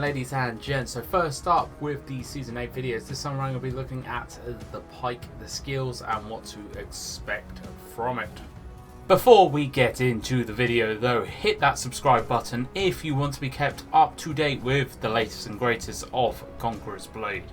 ladies and gents. So first up with the Season 8 videos, this time around I'm going to be looking at the Pike, the skills and what to expect from it. Before we get into the video though, hit that subscribe button if you want to be kept up to date with the latest and greatest of Conquerors Blade.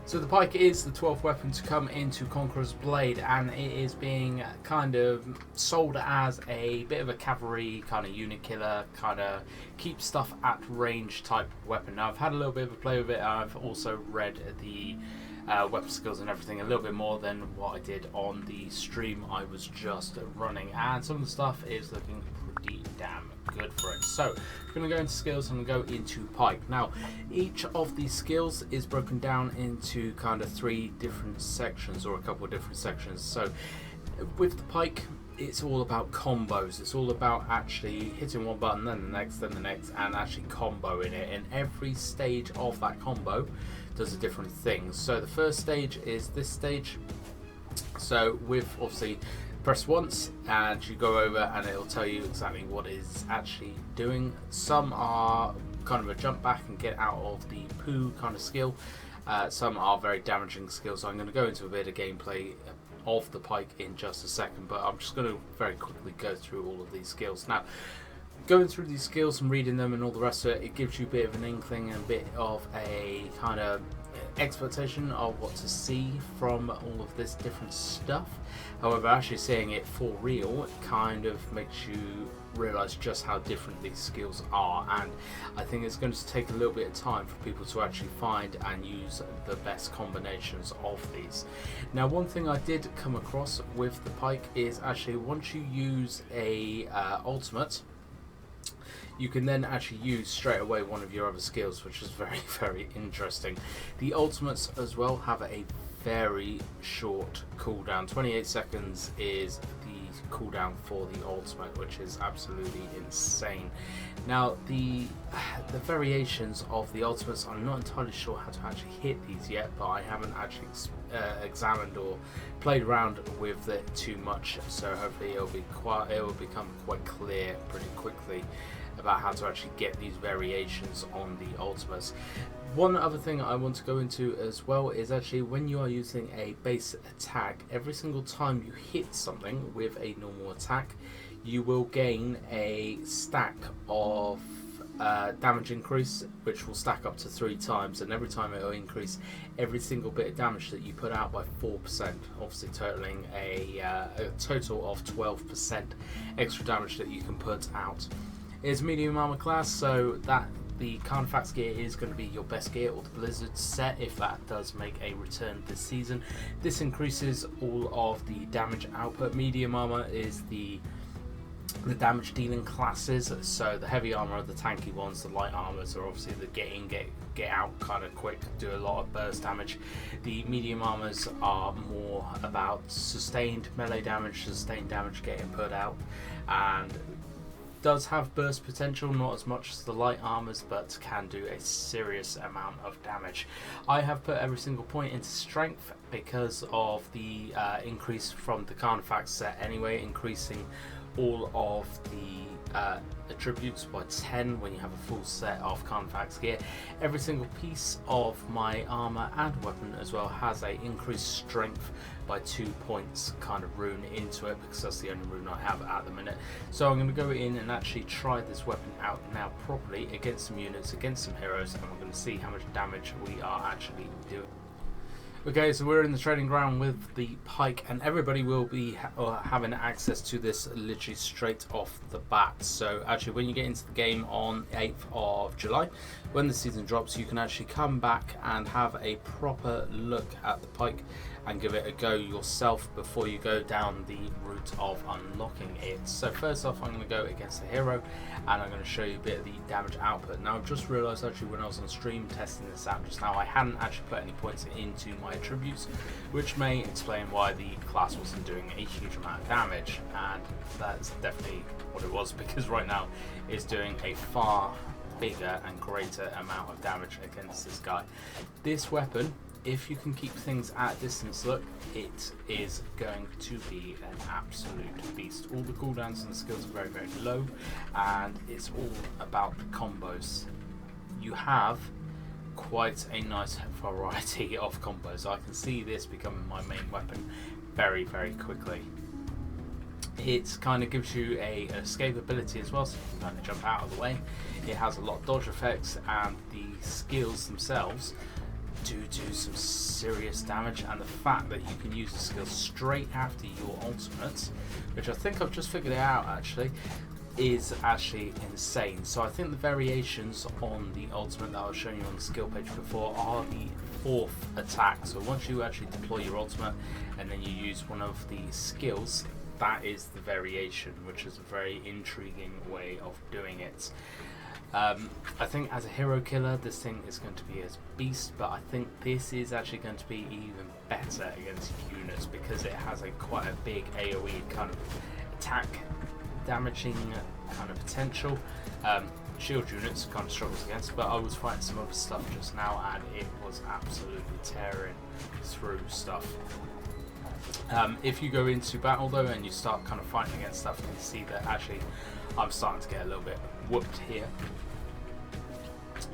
So the Pike is the 12th weapon to come into Conquerors Blade, and it is being kind of sold as a bit of a cavalry kind of unit killer, kind of keep stuff at range type weapon. Now I've had a little bit of a play with it. I've also read the weapon skills and everything a little bit more than what I did on the stream I was just running, and some of the stuff is looking pretty damn good for it. So I'm going to go into skills and go into Pike. Now each of these skills is broken down into kind of 3 different sections, or a couple of different sections. So with the Pike, it's all about combos. It's all about actually hitting one button, then the next, and actually comboing it, and every stage of that combo does a different thing. So the first stage is this stage. So with obviously press once and you go over and it'll tell you exactly what it's actually doing. Some are kind of a jump back and get out of the poo kind of skill. Some are very damaging skills. So I'm going to go into a bit of gameplay of the Pike in just a second, but I'm just going to very quickly go through all of these skills. Now going through these skills and reading them and all the rest of it, it gives you a bit of an inkling and a bit of a kind of expectation of what to see from all of this different stuff. However, actually seeing it for real, it kind of makes you realize just how different these skills are, and I think it's going to take a little bit of time for people to actually find and use the best combinations of these. Now one thing I did come across with the Pike is actually once you use a ultimate, you can then actually use straight away one of your other skills, which is very, very interesting. The ultimates as well have a very short cooldown. 28 seconds is the cooldown for the ultimate, which is absolutely insane. Now the variations of the ultimates, I'm not entirely sure how to actually hit these yet, but I haven't actually examined or played around with it too much, so hopefully it will become quite clear pretty quickly about how to actually get these variations on the ultimates. One other thing I want to go into as well is actually when you are using a base attack, every single time you hit something with a normal attack, you will gain a stack of damage increase, which will stack up to 3 times, and every time it will increase every single bit of damage that you put out by 4%, obviously totaling a total of 12% extra damage that you can put out. It's medium armor class, so that the Carnifex gear is going to be your best gear, or the Blizzard set if that does make a return this season. This increases all of the damage output. Medium armor is the damage dealing classes, so the heavy armor are the tanky ones, the light armors are obviously the get out kind of quick, do a lot of burst damage. The medium armors are more about sustained melee damage, sustained damage getting put out, and does have burst potential, not as much as the light armors, but can do a serious amount of damage. I have put every single point into strength because of the increase from the Carnifex set anyway, increasing all of the attributes by 10 when you have a full set of Carnifex gear. Every single piece of my armor and weapon as well has a increased strength by 2 points kind of rune into it, because that's the only rune I have at the minute. So I'm going to go in and actually try this weapon out now properly against some units, against some heroes, and we're going to see how much damage we are actually doing. Okay, so we're in the training ground with the Pike, and everybody will be having access to this literally straight off the bat. So actually when you get into the game on 8th of July, when the season drops, you can actually come back and have a proper look at the Pike and give it a go yourself before you go down the route of unlocking it. So first off, I'm going to go against the hero and I'm going to show you a bit of the damage output. Now I've just realised actually when I was on stream testing this out just now, I hadn't actually put any points into my attributes, which may explain why the class wasn't doing a huge amount of damage, and that's definitely what it was, because right now it's doing a far bigger and greater amount of damage against this guy. This weapon, if you can keep things at distance, look, it is going to be an absolute beast. All the cooldowns and the skills are very, very low, and it's all about the combos. you have quite a nice variety of combos. I can see this becoming my main weapon very, very quickly. It kind of gives you a escape ability as well, so you can kind of jump out of the way. It has a lot of dodge effects, and the skills themselves do some serious damage, and the fact that you can use the skills straight after your ultimate, which I think I've just figured it out actually, is actually insane. So I think the variations on the ultimate that I was showing you on the skill page before are the 4th attack. So once you actually deploy your ultimate and then you use one of the skills, that is the variation, which is a very intriguing way of doing it. I think as a hero killer this thing is going to be as beast, but I think this is actually going to be even better against units because it has quite a big AoE kind of attack damaging kind of potential. Shield units kind of struggles against, but I was fighting some other stuff just now and it was absolutely tearing through stuff. If you go into battle though and you start kind of fighting against stuff, you can see that actually I'm starting to get a little bit whooped here.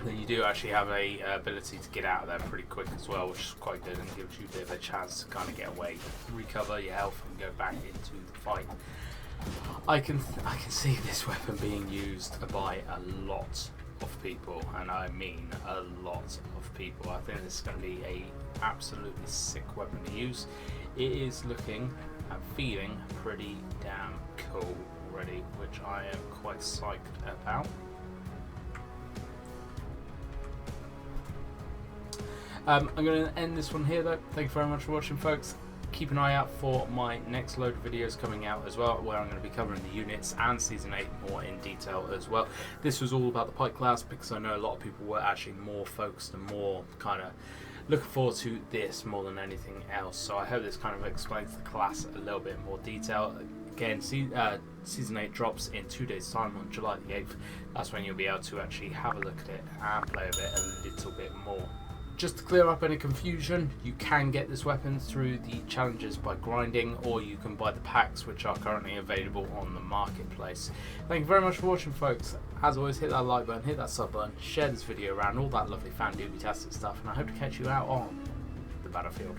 Then you do actually have a ability to get out of there pretty quick as well, which is quite good and gives you a bit of a chance to kind of get away, recover your health and go back into the fight. I can see this weapon being used by a lot of people, and I mean a lot of people. I think this is going to be a absolutely sick weapon to use. It is looking and feeling pretty damn cool already, which I am quite psyched about. I'm going to end this one here though. Thank you very much for watching, folks. Keep an eye out for my next load of videos coming out as well, where I'm going to be covering the units and Season 8 more in detail as well. This was all about the Pike class because I know a lot of people were actually more focused and more kind of looking forward to this more than anything else. So I hope this kind of explains the class a little bit more detail. Again, Season 8 drops in 2 days time on July the 8th. That's when you'll be able to actually have a look at it and play with it a little bit more. Just to clear up any confusion, you can get this weapon through the challenges by grinding, or you can buy the packs which are currently available on the marketplace. Thank you very much for watching, folks. As always, hit that like button, hit that sub button, share this video around, all that lovely fan doobie-tastic stuff, and I hope to catch you out on the battlefield.